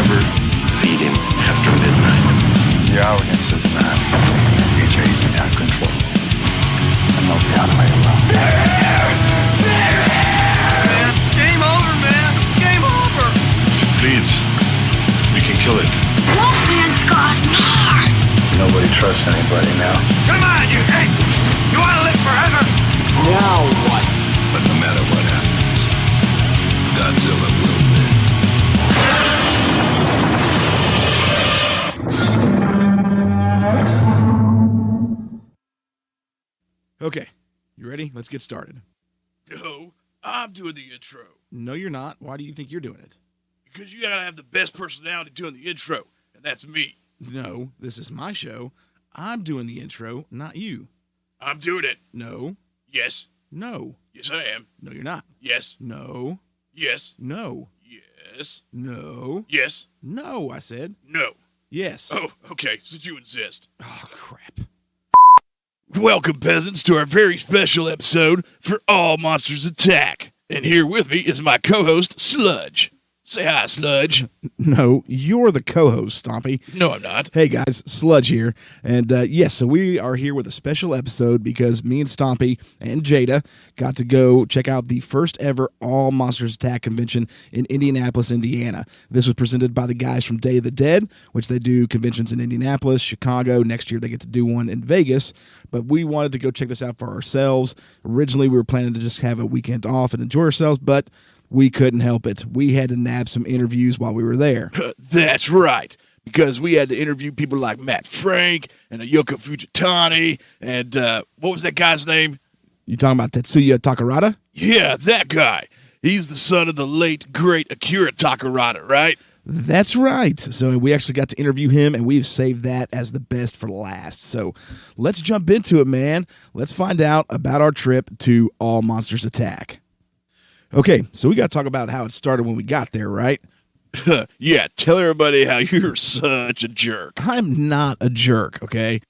never feed him after midnight. The arrogance of man is thinking nature is in our control, and not the other way around. Game over, man. Game over. If it bleeds, we can kill it. Wolfman's got Mars. Nobody trusts anybody now. Come on, you hey! You want to live forever? Now what? But no matter what happens, Godzilla will win. Okay, you ready? Let's get started. No, I'm doing the intro. No, you're not. Why do you think you're doing it? Because you gotta have the best personality doing the intro, and that's me. No, this is my show. I'm doing the intro, not you. I'm doing it. No. Yes. No. Yes, I am. No, you're not. Yes. No. Yes. No. Yes. No. Yes. No, I said. No. Yes. Oh, okay, since you insist. Oh, crap. Welcome, peasants, to our very special episode for All Monsters Attack. And here with me is my co-host, Sludge. Say hi, Sludge. No, you're the co-host, Stompy. No, I'm not. Hey, guys, Sludge here. And, yes, so we are here with a special episode because me and Stompy and Jada got to go check out the first ever All Monsters Attack convention in Indianapolis, Indiana. This was presented by the guys from Day of the Dead, which they do conventions in Indianapolis, Chicago. Next year, they get to do one in Vegas. But we wanted to go check this out for ourselves. Originally, we were planning to just have a weekend off and enjoy ourselves, but we couldn't help it. We had to nab some interviews while we were there. That's right, because we had to interview people like Matt Frank and Ayoko Fujitani and, what was that guy's name? You talking about Tetsuya Takarada? Yeah, that guy. He's the son of the late, great Akira Takarada, right? That's right. So we actually got to interview him, and we've saved that as the best for last. So let's jump into it, man. Let's find out about our trip to All Monsters Attack. Okay, so we got to talk about how it started when we got there, right? Yeah, tell everybody how you're such a jerk. I'm not a jerk, okay?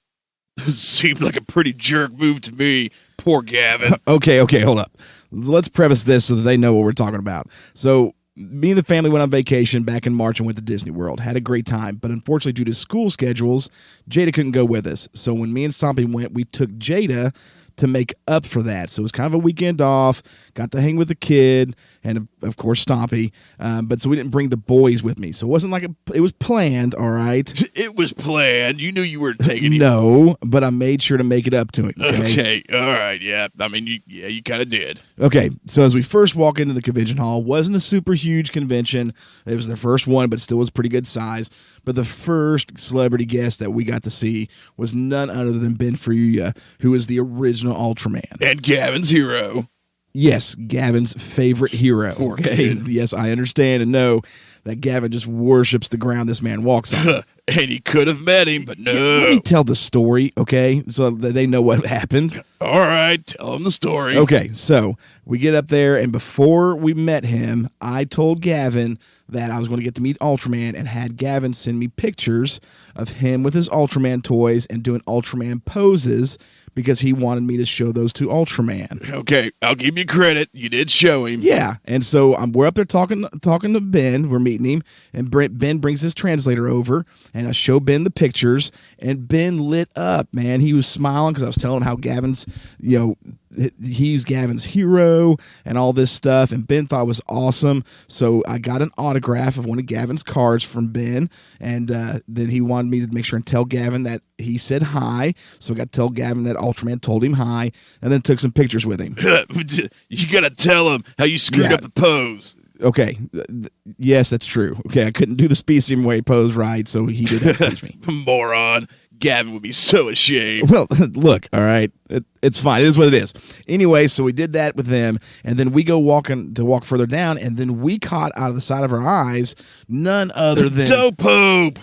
Seemed like a pretty jerk move to me. Poor Gavin. Okay, hold up. Let's preface this so that they know what we're talking about. So me and the family went on vacation back in March and went to Disney World. Had a great time, but unfortunately due to school schedules, Jada couldn't go with us. So when me and Stompy went, we took Jada to make up for that. So it was kind of a weekend off, got to hang with the kid, and of course Stompy, but so we didn't bring the boys with me. So it wasn't like it was planned, all right? It was planned. You knew you weren't taking it. No, but I made sure to make it up to him. Okay, all right, yeah. I mean, you kind of did. Okay, so as we first walk into the convention hall, wasn't a super huge convention. It was the first one, but still was pretty good size. But the first celebrity guest that we got to see was none other than Ben Furia, who is the original Ultraman. And Gavin's hero. Yes, Gavin's favorite hero. Poor kid. Yes, I understand and know that Gavin just worships the ground this man walks on. And he could have met him, but no. Let me tell the story, okay, so that they know what happened. All right, tell them the story. Okay, so we get up there, and before we met him, I told Gavin that I was going to get to meet Ultraman and had Gavin send me pictures of him with his Ultraman toys and doing Ultraman poses because he wanted me to show those to Ultraman. Okay, I'll give you credit. You did show him. Yeah, and so we're up there talking to Ben. We're meeting him, and Ben brings his translator over, and I show Ben the pictures, and Ben lit up, man. He was smiling because I was telling him how Gavin's, he's Gavin's hero and all this stuff, and Ben thought it was awesome. So I got an autograph of one of Gavin's cards from Ben, and then he wanted me to make sure and tell Gavin that he said hi. So I got to tell Gavin that Ultraman told him hi, and then took some pictures with him. You got to tell him how you screwed up the pose. Okay, yes, that's true. Okay, I couldn't do the Specium Way pose right, so he did have to teach me. Moron. Gavin would be so ashamed. Well, look, all right, it's fine. It is what it is. Anyway, so we did that with them, and then we go walk further down, and then we caught out of the side of our eyes none other than Dope Pope.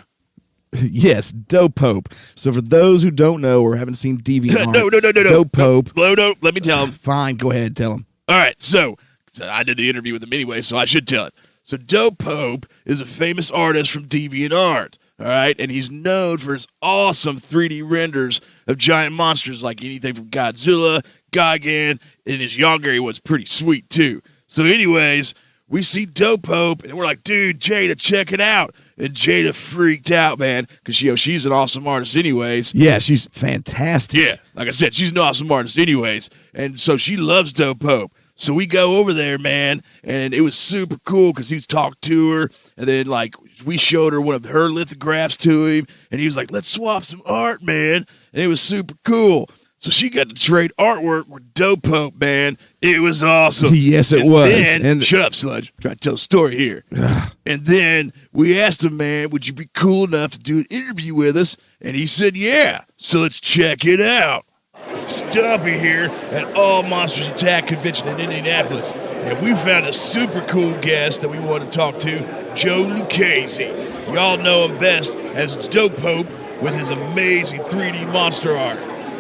Yes, Dope Pope. So for those who don't know or haven't seen DeviantArt, No. Dope Pope. No, let me tell him. Fine, go ahead, tell him. All right, so I did the interview with him anyway, so I should tell it. So Dope Pope is a famous artist from DeviantArt. All right, and he's known for his awesome 3D renders of giant monsters like anything from Godzilla, Gigan. In his younger, he was pretty sweet, too. So anyways, we see Dope Pope, and we're like, dude, Jada, check it out. And Jada freaked out, man, because she's an awesome artist anyways. Yeah, she's fantastic. Yeah, like I said, she's an awesome artist anyways. And so she loves Dope Pope. So we go over there, man, and it was super cool because he was talking to her. And then, like, we showed her one of her lithographs to him. And he was like, let's swap some art, man. And it was super cool. So she got to trade artwork with Dope Pope, man. It was awesome. Yes, it was. Then, shut up, Sludge. I'm trying to tell a story here. And then we asked him, man, would you be cool enough to do an interview with us? And he said, yeah. So let's check it out. Stompy here at All Monsters Attack Convention in Indianapolis. And we found a super cool guest that we want to talk to, Joe Lucchese. Y'all know him best as Dope Pope with his amazing 3D monster art.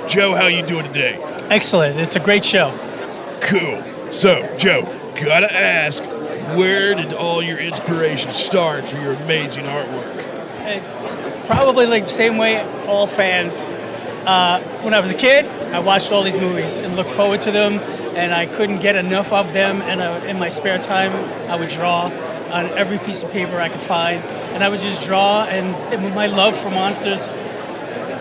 Joe, how you doing today? Excellent. It's a great show. Cool. So, Joe, gotta ask, where did all your inspiration start for your amazing artwork? Probably like the same way all fans. When I was a kid, I watched all these movies and looked forward to them, and I couldn't get enough of them. And in my spare time, I would draw on every piece of paper I could find, and I would just draw. And my love for monsters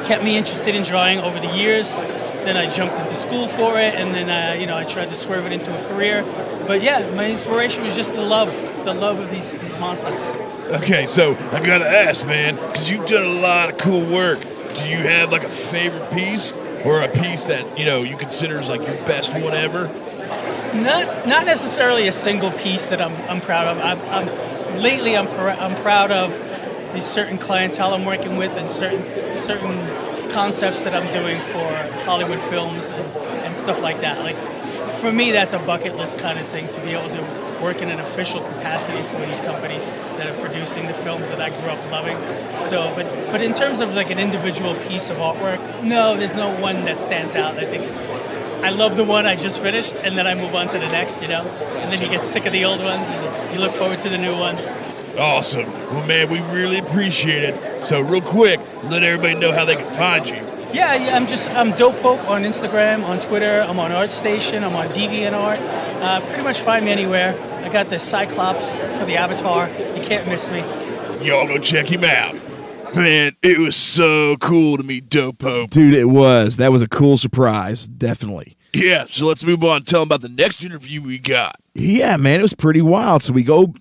kept me interested in drawing over the years. Then I jumped into school for it, and then I tried to swerve it into a career. But yeah, my inspiration was just the love of these monsters. Okay, so I gotta ask, man, because you've done a lot of cool work. Do you have like a favorite piece, or a piece that you consider as like your best one ever? Not necessarily a single piece that I'm proud of. Lately I'm proud of these certain clientele I'm working with and certain concepts that I'm doing for Hollywood films and stuff like that. Like, for me, that's a bucket list kind of thing, to be able to work in an official capacity for these companies that are producing the films that I grew up loving. So, but in terms of like an individual piece of artwork, no, there's no one that stands out. I think I love the one I just finished, and then I move on to the next, and then you get sick of the old ones, and you look forward to the new ones. Awesome. Well, man, we really appreciate it. So real quick, let everybody know how they can find you. Yeah, I'm Dope Pope on Instagram, on Twitter. I'm on ArtStation. I'm on DeviantArt. Pretty much find me anywhere. I got the Cyclops for the avatar. You can't miss me. Y'all go check him out. Man, it was so cool to meet Dope Pope. Dude, it was. That was a cool surprise, definitely. Yeah, so let's move on and tell them about the next interview we got. Yeah, man, it was pretty wild. So we go,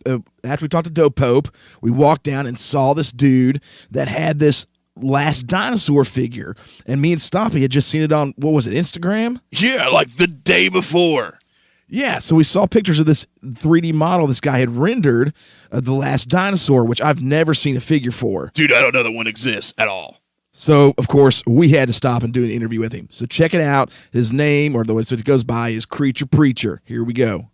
after we talked to Dope Pope, we walked down and saw this dude that had this Last Dinosaur figure. And me and Stompy had just seen it on, what was it, Instagram? Yeah, like the day before. Yeah, so we saw pictures of this 3D model this guy had rendered of the Last Dinosaur, which I've never seen a figure for. Dude, I don't know that one exists at all. So, of course, we had to stop and do an interview with him. So check it out. His name, or the way it goes by, is Creature Preacher. Here we go.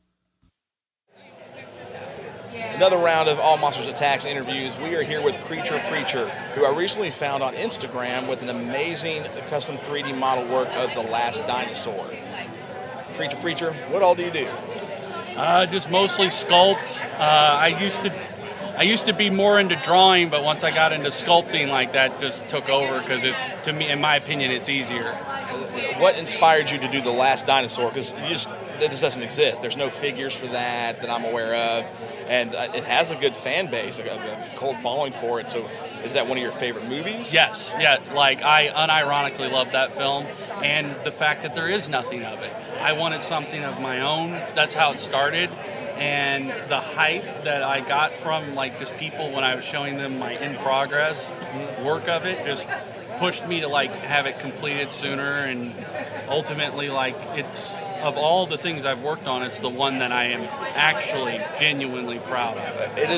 Another round of All Monsters Attacks interviews. We are here with Creature Preacher, who I recently found on Instagram with an amazing custom 3D model work of the Last Dinosaur. Creature Preacher, what all do you do? Just mostly sculpt. I used to be more into drawing, but once I got into sculpting, like that just took over because it's, to me, in my opinion, it's easier. What inspired you to do the Last Dinosaur? Because that just doesn't exist. There's no figures for that I'm aware of, and it has a good fan base, a cult following for it. So, is that one of your favorite movies? Yes, yeah. Like, I unironically love that film, and the fact that there is nothing of it. I wanted something of my own. That's how it started. And the hype that I got from like just people when I was showing them my in progress work of it just pushed me to like have it completed sooner, and ultimately like it's, of all the things I've worked on, it's the one that I am actually genuinely proud of. It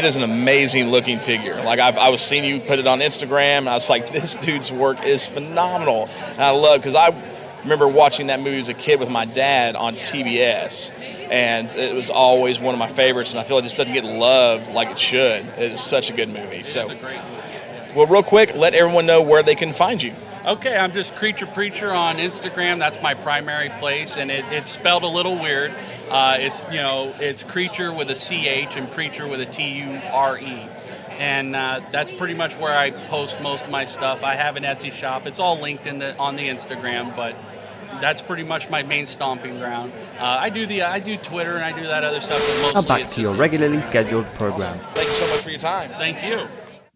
is an amazing looking figure. Like I was seeing you put it on Instagram, and I was like, this dude's work is phenomenal. And I love, because I remember watching that movie as a kid with my dad on TBS, and it was always one of my favorites, and I feel it just doesn't get loved like it should. It is such a good movie. So, it's a great movie. Well, real quick, let everyone know where they can find you. Okay, I'm just Creature Preacher on Instagram. That's my primary place, and it's spelled a little weird. It's Creature with a CH and Preacher with a TURE. And that's pretty much where I post most of my stuff. I have an Etsy shop. It's all linked on the Instagram, but that's pretty much my main stomping ground. I do Twitter and I do that other stuff. But mostly now back to your regularly scheduled program. Thank you so much for your your time. Thank you.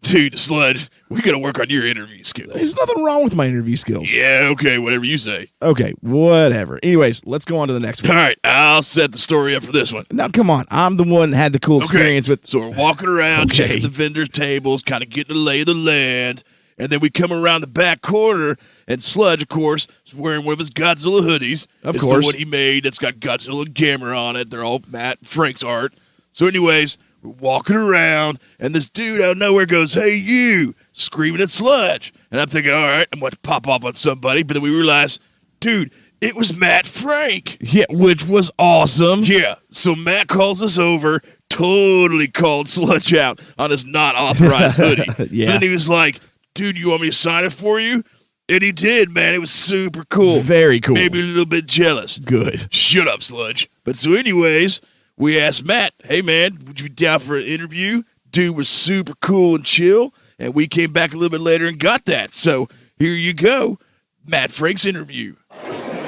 Dude, Sludge, we got to work on your interview skills. There's nothing wrong with my interview skills. Yeah, okay, whatever you say. Okay, whatever. Anyways, let's go on to the next one. All right, I'll set the story up for this one. Now, come on. I'm the one that had the cool experience with. So we're walking around, Okay. checking the vendors' tables, kind of getting the lay of the land. And then we come around the back corner, and Sludge, of course, is wearing one of his Godzilla hoodies. Of it's course. the one he made that's got Godzilla and Gamera on it. They're all Matt and Frank's art. So anyways, we're walking around, and this dude out of nowhere goes, "Hey, you," screaming at Sludge. And I'm thinking, all right, I'm going to pop off on somebody. But then we realize, dude, it was Matt Frank. Yeah, which was awesome. Yeah, so Matt calls us over, totally called Sludge out on his not authorized hoodie. Yeah. Then he was like, "Dude, you want me to sign it for you?" And he did, man. It was super cool. Very cool. Maybe a little bit jealous. Good. Shut up, Sludge. But so anyways, we asked Matt, "Hey, man, would you be down for an interview?" Dude was super cool and chill, and we came back a little bit later and got that. So here you go, Matt Frank's interview.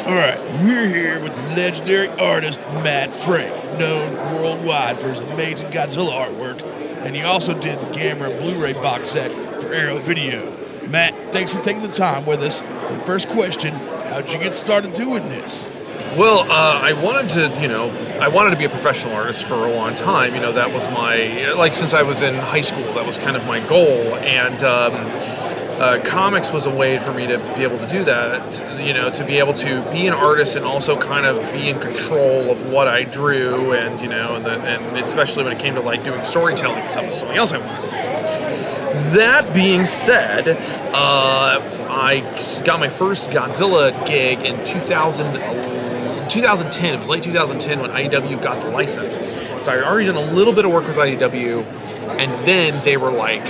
All right, we're here with the legendary artist Matt Frank, known worldwide for his amazing Godzilla artwork, and he also did the Gamera and Blu-ray box set for Arrow Video. Matt, thanks for taking the time with us. The first question, how'd you get started doing this? Well, I wanted to be a professional artist for a long time. That was since I was in high school, that was kind of my goal. And comics was a way for me to be able to do that, to be able to be an artist and also kind of be in control of what I drew, and and especially when it came to like doing storytelling stuff with something else I wanted to do. That being said, I got my first Godzilla gig in 2010. It was late 2010 when IDW got the license. So I had already done a little bit of work with IDW, and then they were like,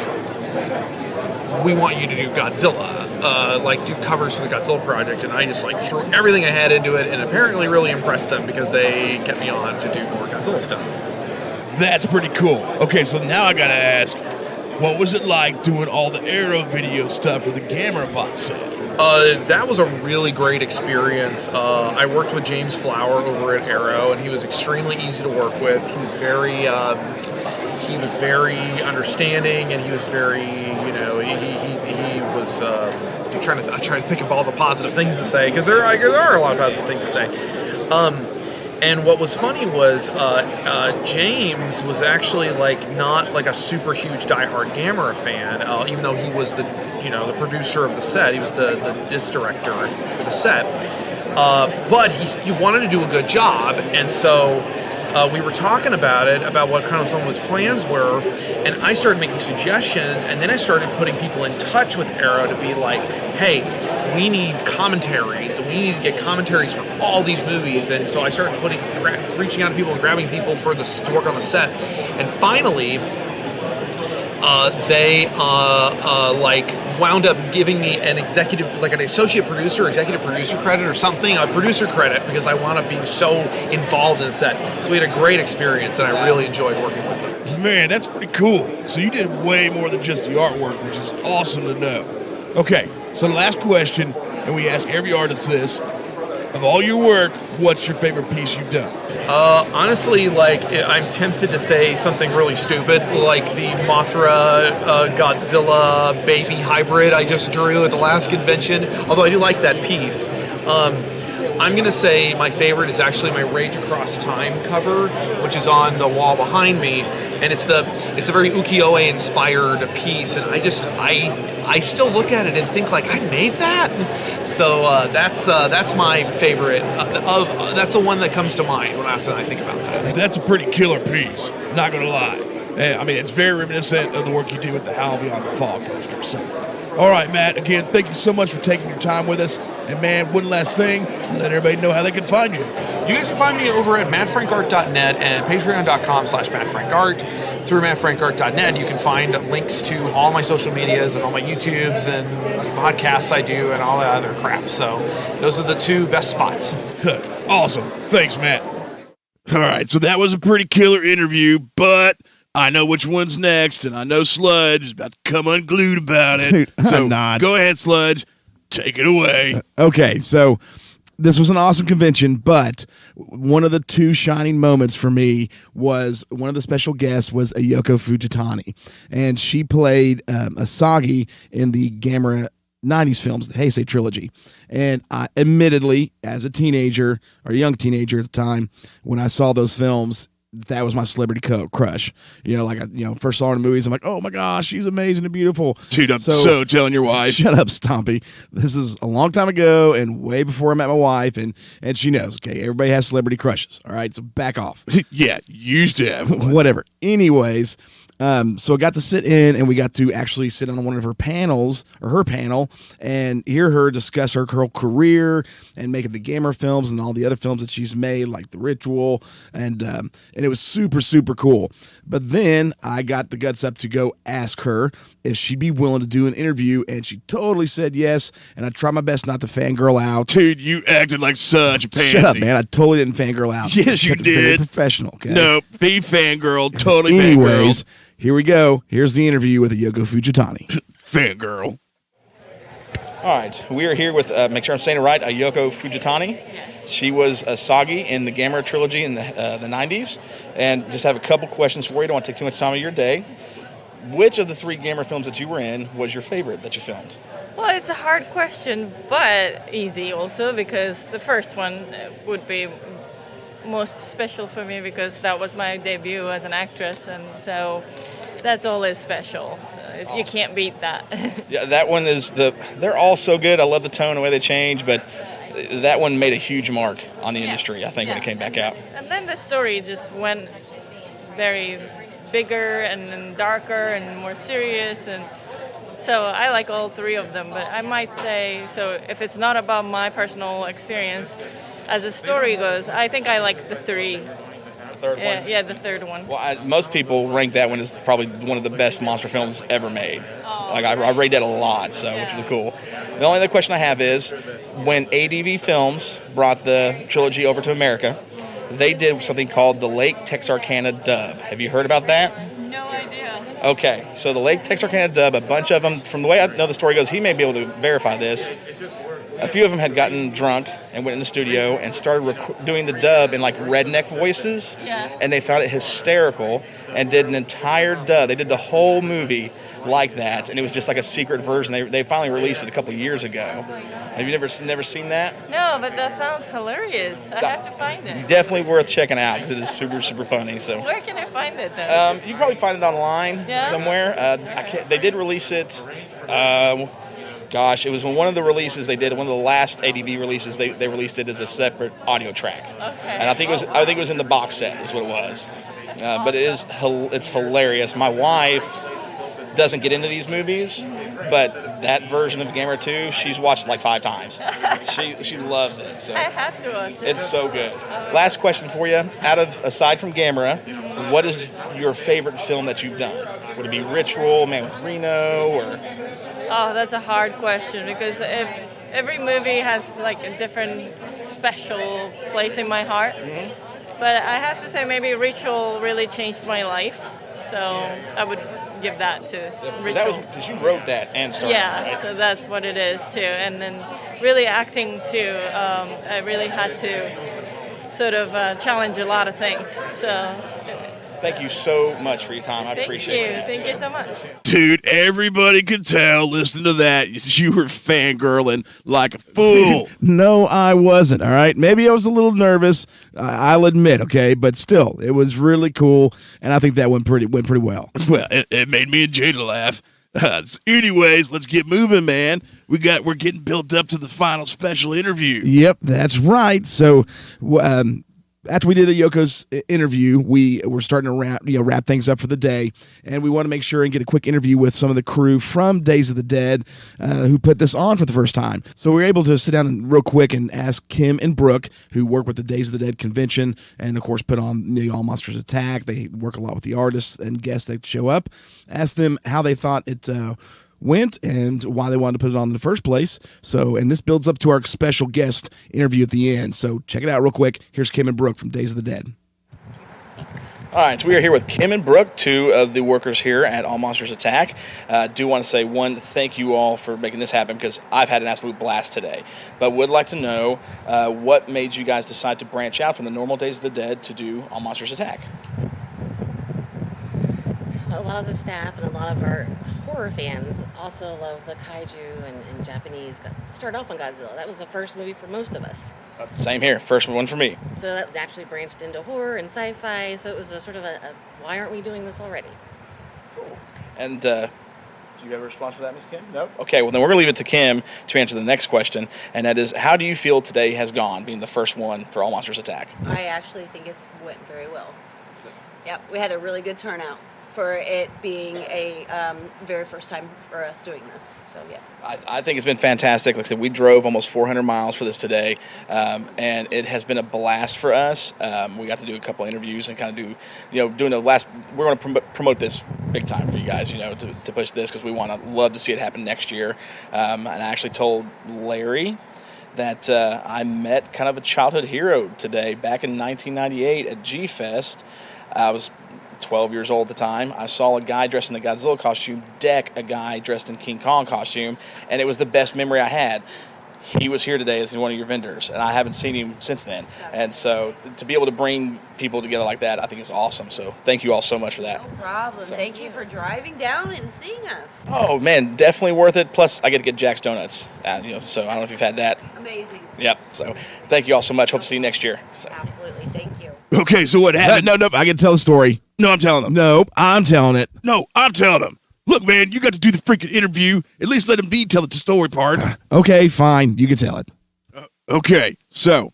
"We want you to do Godzilla, do covers for the Godzilla project." And I just threw everything I had into it, and apparently really impressed them because they kept me on to do more Godzilla stuff. That's pretty cool. Okay, so now I gotta ask, what was it like doing all the Arrow Video stuff for the Gamera box set? That was a really great experience. I worked with James Flower over at Arrow, and he was extremely easy to work with. He was very understanding, and he was very, he was. I'm trying to think of all the positive things to say, because there are a lot of positive things to say. And what was funny was James was actually not a super huge diehard Gamera fan, even though he was the producer of the set. He was the disc director for the set, but he wanted to do a good job, and so we were talking about what kind of some of his plans were, and I started making suggestions, and then I started putting people in touch with Arrow to be like, "Hey, we need commentaries. We need to get commentaries for all these movies." And so I started reaching out to people and grabbing people to work on the set. And finally, they wound up giving me an executive producer credit or something, a producer credit, because I wound up being so involved in the set. So we had a great experience, and I really enjoyed working with them. Man, that's pretty cool. So you did way more than just the artwork, which is awesome to know. Okay, so the last question, and we ask every artist this: of all your work, what's your favorite piece you've done? Honestly, I'm tempted to say something really stupid, like the Mothra Godzilla baby hybrid I just drew at the last convention, although I do like that piece. I'm going to say my favorite is actually my Rage Across Time cover, which is on the wall behind me, and it's a very ukiyo-e inspired piece, and I still look at it and think I made that. So that's my favorite. That's the one that comes to mind after I think about that. That's a pretty killer piece, not going to lie. I mean, it's very reminiscent of the work you do with the Howl Beyond the Fall coaster. So, all right, Matt, again, thank you so much for taking your time with us. And, man, one last thing, let everybody know how they can find you. You guys can find me over at mattfrankart.net and patreon.com/mattfrankart. Through mattfrankart.net, you can find links to all my social medias and all my YouTubes and podcasts I do and all that other crap. So those are the two best spots. Awesome. Thanks, Matt. All right, so that was a pretty killer interview, but I know which one's next, and I know Sludge is about to come unglued about it. So I'm not. Go ahead, Sludge. Take it away. Okay, so This was an awesome convention, but one of the two shining moments for me was one of the special guests was Ayako Fujitani, and she played Asagi in the Gamera 90s films, the Heisei trilogy. And I, admittedly, as a teenager, or a young teenager at the time, when I saw those films, that was my celebrity crush. You know, like first saw her in the movies, I'm like, oh my gosh, she's amazing and beautiful. Dude, I'm so telling your wife. Shut up, Stompy. This is a long time ago and way before I met my wife, and she knows, okay, everybody has celebrity crushes, all right? So back off. Yeah, you used to have one. Whatever. Anyways, so I got to sit in, and we got to actually sit on one of her panels, or her panel, and hear her discuss her career and making the Gamer films and all the other films that she's made, like The Ritual, and it was super, super cool. But then I got the guts up to go ask her if she'd be willing to do an interview, and she totally said yes, and I tried my best not to fangirl out. Dude, you acted like such a pansy. Shut up, man. I totally didn't fangirl out. Yes, you did. Very professional, okay? No, be fangirl, totally Anyways, fangirl. Here we go. Here's the interview with Ayako Fujitani. Fangirl. All right, we are here with, make sure I'm saying it right, Ayako Fujitani. She was Asagi in the Gamera trilogy in the 90s. And just have a couple questions for you. Don't want to take too much time of your day. Which of the 3 Gamera films that you were in was your favorite that you filmed? Well, it's a hard question, but easy also, because the first one would be most special for me because that was my debut as an actress, and so that's always special. So awesome. You can't beat that. Yeah, that one is they're all so good. I love the tone, the way they change, but that one made a huge mark on the industry, I think, when it came back out. And then the story just went very bigger and darker and more serious, and so I like all 3 of them. But I might say, so if it's not about my personal experience, as the story goes, I think I like the 3. Third one? Yeah, the third one. Well, most people rank that one as probably one of the best monster films ever made. Like, I rate that a lot, so which is cool. The only other question I have is, when ADV Films brought the trilogy over to America, they did something called the Lake Texarkana dub. Have you heard about that? No idea. Okay, so the Lake Texarkana dub, a bunch of them, from the way I know the story goes, he may be able to verify this. A few of them had gotten drunk and went in the studio and started doing the dub in like redneck voices. Yeah. And they found it hysterical and did an entire dub. They did the whole movie like that, and it was just like a secret version. They finally released it a couple years ago. Have you never seen that? No, but that sounds hilarious. I have to find it. Definitely worth checking out because it is super, super funny. So where can I find it then? You can probably find it online somewhere. They did release it. Gosh, it was one of the releases they did. One of the last ADV releases, they released it as a separate audio track. Okay. And I think it was in the box set. Is what it was. But it's hilarious. My wife doesn't get into these movies, but that version of Gamer 2, she's watched it like 5 times. She loves it. So I have to watch it. It's so good. Last question for you. Aside from Gamera, what is your favorite film that you've done? Would it be Ritual, Man with Reno, or? Oh, that's a hard question because every movie has like a different special place in my heart. Mm-hmm. But I have to say maybe Ritual really changed my life. So I would give that to Ritual. That was because you wrote that and started right? So that's what it is too. And then really acting too. I really had to sort of challenge a lot of things. So thank you so much for your time. I appreciate it. Thank you so much. Dude, everybody could tell, listen to that, you were fangirling like a fool. No, I wasn't, all right? Maybe I was a little nervous, I'll admit, okay? But still, it was really cool, and I think that went pretty well. Well, it made me and Jada laugh. Anyways, let's get moving, man. We're getting built up to the final special interview. Yep, that's right. So, after we did Ayoko's interview, we were starting to wrap things up for the day, and we want to make sure and get a quick interview with some of the crew from Days of the Dead who put this on for the first time. So we were able to sit down and real quick and ask Kim and Brooke, who work with the Days of the Dead convention, and of course put on the All Monsters Attack. They work a lot with the artists and guests that show up. Ask them how they thought it went and why they wanted to put it on in the first place. So, and this builds up to our special guest interview at the end. So check it out real quick. Here's Kim and Brooke from Days of the Dead. All right, so we are here with Kim and Brooke, two of the workers here at All Monsters Attack. Do want to say, one, thank you all for making this happen because I've had an absolute blast today. But would like to know what made you guys decide to branch out from the normal Days of the Dead to do All Monsters Attack? A lot of the staff and a lot of our horror fans also love the kaiju and Japanese. Started off on Godzilla. That was the first movie for most of us. Same here. First one for me. So that naturally branched into horror and sci-fi. So it was a sort of a why aren't we doing this already? Cool. And do you have a response for that, Ms. Kim? No? Okay, well then we're going to leave it to Kim to answer the next question, and that is, how do you feel today has gone, being the first one for All Monsters Attack? I actually think it went very well. Yep, we had a really good turnout for it being a very first time for us doing this. So, yeah. I think it's been fantastic. Like I said, we drove almost 400 miles for this today, and it has been a blast for us. We got to do a couple interviews and kind of doing the last. We're going to promote this big time for you guys, to push this because we love to see it happen next year. And I actually told Larry that I met kind of a childhood hero today back in 1998 at G-Fest. I was 12 years old at the time. I saw a guy dressed in a Godzilla costume deck a guy dressed in King Kong costume, and it was the best memory I had. He was here today as one of your vendors, and I haven't seen him since then. And so to be able to bring people together like that, I think is awesome. So thank you all so much for that. No problem. So. Thank you for driving down and seeing us. Oh, man, definitely worth it. Plus, I get to get Jack's Donuts, so I don't know if you've had that. Amazing. Yep. So thank you all so much. Hope to see you next year. So. Absolutely. Thank you. Okay, so what happened? No, I can tell the story. No, I'm telling them. Nope, I'm telling it. No, I'm telling them. Look, man, you got to do the freaking interview. At least let him tell the story part. Okay, fine. You can tell it. Okay, so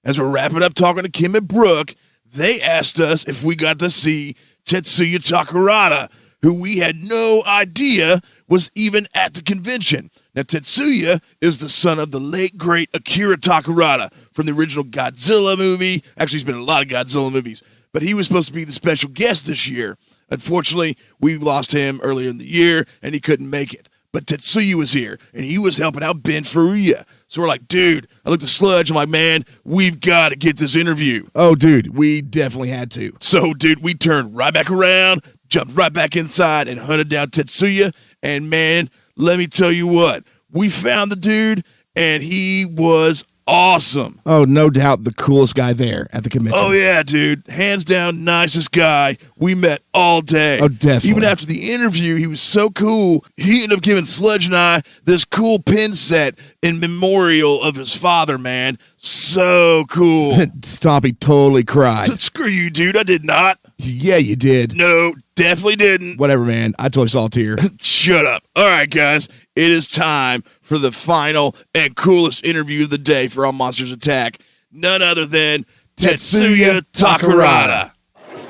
as we're wrapping up talking to Kim and Brooke, they asked us if we got to see Tetsuya Takarada, who we had no idea was even at the convention. Now, Tetsuya is the son of the late, great Akira Takarada from the original Godzilla movie. Actually, he's been in a lot of Godzilla movies, but he was supposed to be the special guest this year. Unfortunately, we lost him earlier in the year, and he couldn't make it. But Tetsuya was here, and he was helping out Ben Furuya. So we're like, dude, I looked at Sludge. I'm like, man, we've got to get this interview. Oh, dude, we definitely had to. So, dude, we turned right back around, jumped right back inside, and hunted down Tetsuya. And, man, let me tell you what. We found the dude, and he was awesome. Oh, no doubt the coolest guy there at the convention. Oh, yeah, dude. Hands down, nicest guy we met all day. Oh, definitely. Even after the interview, he was so cool. He ended up giving Sludge and I this cool pin set in memorial of his father, man. So cool. Stompy totally cried. Screw you, dude. I did not. Yeah, you did. No, definitely didn't. Whatever, man. I totally saw a tear. Shut up. All right, guys. It is time for the final and coolest interview of the day for All Monsters Attack. None other than Tetsuya Takarada.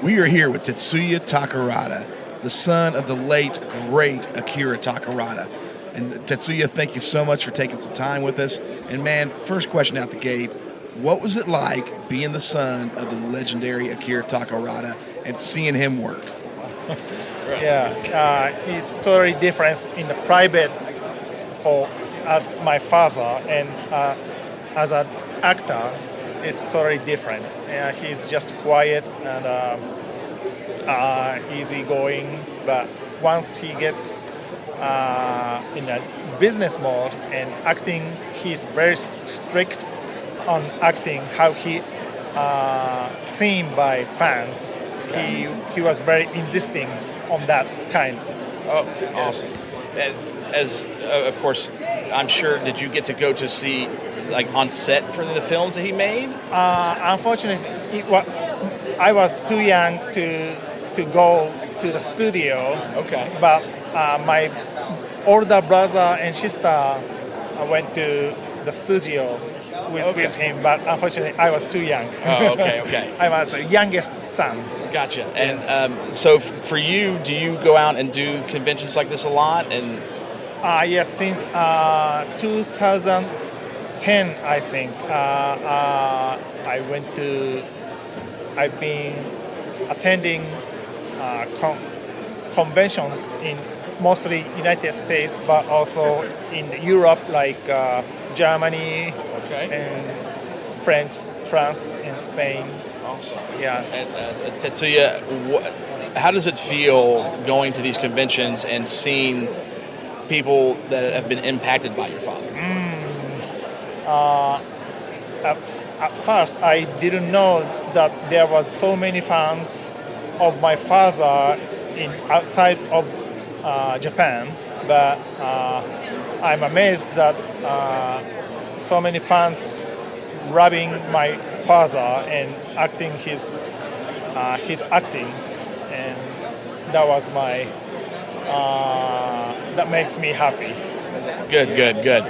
We are here with Tetsuya Takarada, the son of the late, great Akira Takarada. And Tetsuya, thank you so much for taking some time with us. And man, first question out the gate, what was it like being the son of the legendary Akira Takarada and seeing him work? Yeah, it's totally different in the private for my father, and as an actor, it's totally different. He's just quiet and easygoing, but once he gets in a business mode and acting, he's very strict on acting, how he seen by fans. He was very insisting on that kind. Oh, awesome. As of course, I'm sure, did you get to go to see, like, on set for the films that he made? Unfortunately, I was too young to go to the studio. Okay. But my older brother and sister went to the studio with him, but unfortunately I was too young. Oh, okay. I was the youngest son. Gotcha. And so for you, do you go out and do conventions like this a lot? And yes, since 2010, I think, I've been attending conventions in mostly United States, but also in Europe, like Germany and France and Spain. Awesome. Yes. And, Tetsuya, how does it feel going to these conventions and seeing people that have been impacted by your father? At first, I didn't know that there was so many fans of my father outside of Japan, but I'm amazed that so many fans loving my father and acting his acting, and that was my that makes me happy. Good.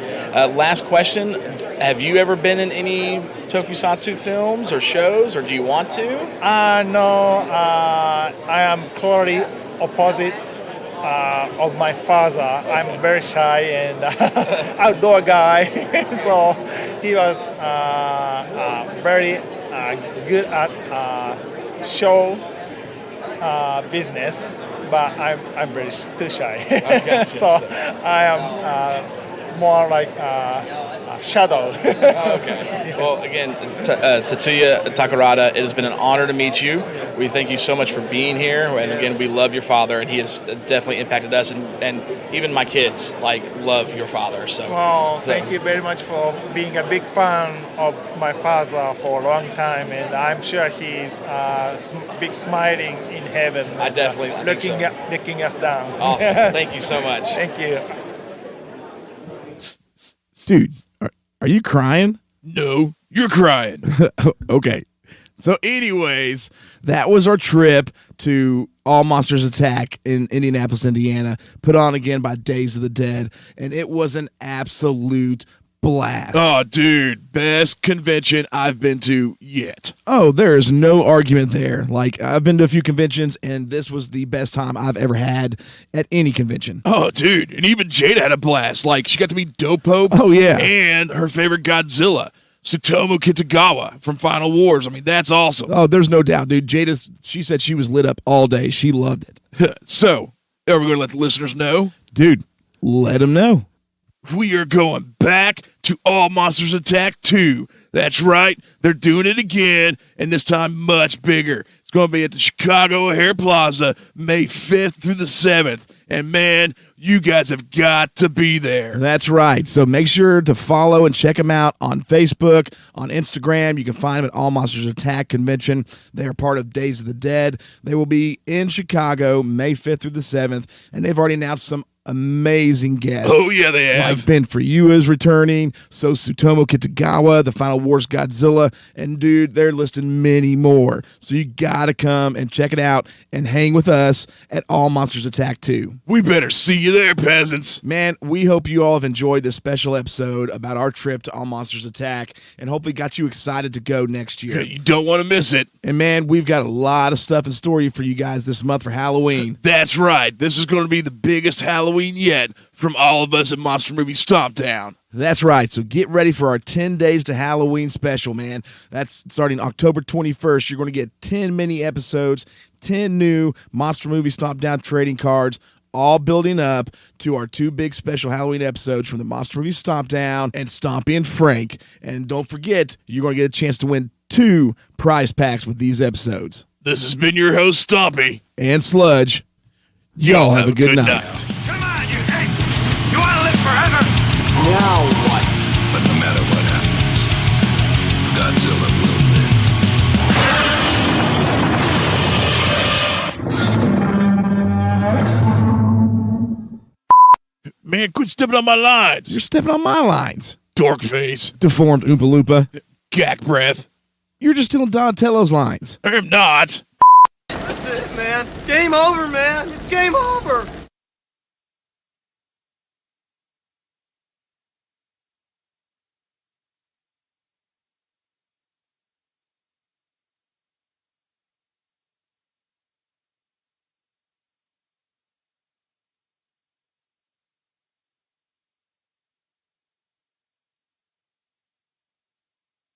Last question. Have you ever been in any tokusatsu films or shows, or do you want to? No, I am totally opposite of my father. I'm very shy and outdoor guy, so he was very good at show business, but I'm very too shy. Gotcha. So I am more like shadow. Okay. Well, again, Tetsuya Takarada, it has been an honor to meet you. We thank you so much for being here, and again, we love your father, and he has definitely impacted us, and even my kids love your father. So, thank you very much for being a big fan of my father for a long time, and I'm sure he's big smiling in heaven. I definitely looking us down. Awesome. Thank you so much. Thank you. Dude, are you crying? No, you're crying. Okay. So anyways, that was our trip to All Monsters Attack in Indianapolis, Indiana, put on again by Days of the Dead, and it was an absolute blast. Oh, dude, best convention I've been to yet. Oh, there is no argument there. Like, I've been to a few conventions, and this was the best time I've ever had at any convention. Oh, dude, and even Jada had a blast. Like, she got to meet Dope Pope. Oh, yeah. And her favorite Godzilla, Tsutomu Kitagawa from Final Wars. I mean, that's awesome. Oh, there's no doubt, dude. Jada, she said she was lit up all day. She loved it. So, are we going to let the listeners know? Dude, let them know. We are going back to All Monsters Attack 2. That's right. They're doing it again, and this time much bigger. It's going to be at the Chicago O'Hare Plaza, May 5th through the 7th. And, man, you guys have got to be there. That's right. So make sure to follow and check them out on Facebook, on Instagram. You can find them at All Monsters Attack Convention. They are part of Days of the Dead. They will be in Chicago, May 5th through the 7th, and they've already announced some amazing guests. Oh, yeah, they have. Like Ben Fuyua is returning, so Tsutomu Kitagawa, the Final Wars Godzilla, and dude, they're listing many more. So you gotta come and check it out and hang with us at All Monsters Attack 2. We better see you there, peasants. Man, we hope you all have enjoyed this special episode about our trip to All Monsters Attack and hopefully got you excited to go next year. You don't want to miss it. And man, we've got a lot of stuff in store for you guys this month for Halloween. That's right. This is going to be the biggest Halloween yet from all of us at Monster Movie Stompdown. That's right. So get ready for our 10 Days to Halloween special, man. That's starting October 21st. You're going to get 10 mini episodes, 10 new Monster Movie Stompdown trading cards, all building up to our 2 big special Halloween episodes from the Monster Movie Stompdown and Stompy and Frank. And don't forget, you're going to get a chance to win 2 prize packs with these episodes. This has been your host, Stompy. And Sludge. Y'all have a good night. Come on, you hey! You want to live forever? Now what? But no matter what happens, Godzilla will live. Man, quit stepping on my lines. You're stepping on my lines. Dork face. Deformed Oompa Loompa. Gack breath. You're just stealing Donatello's lines. I'm not. That's it, man. Game over, man.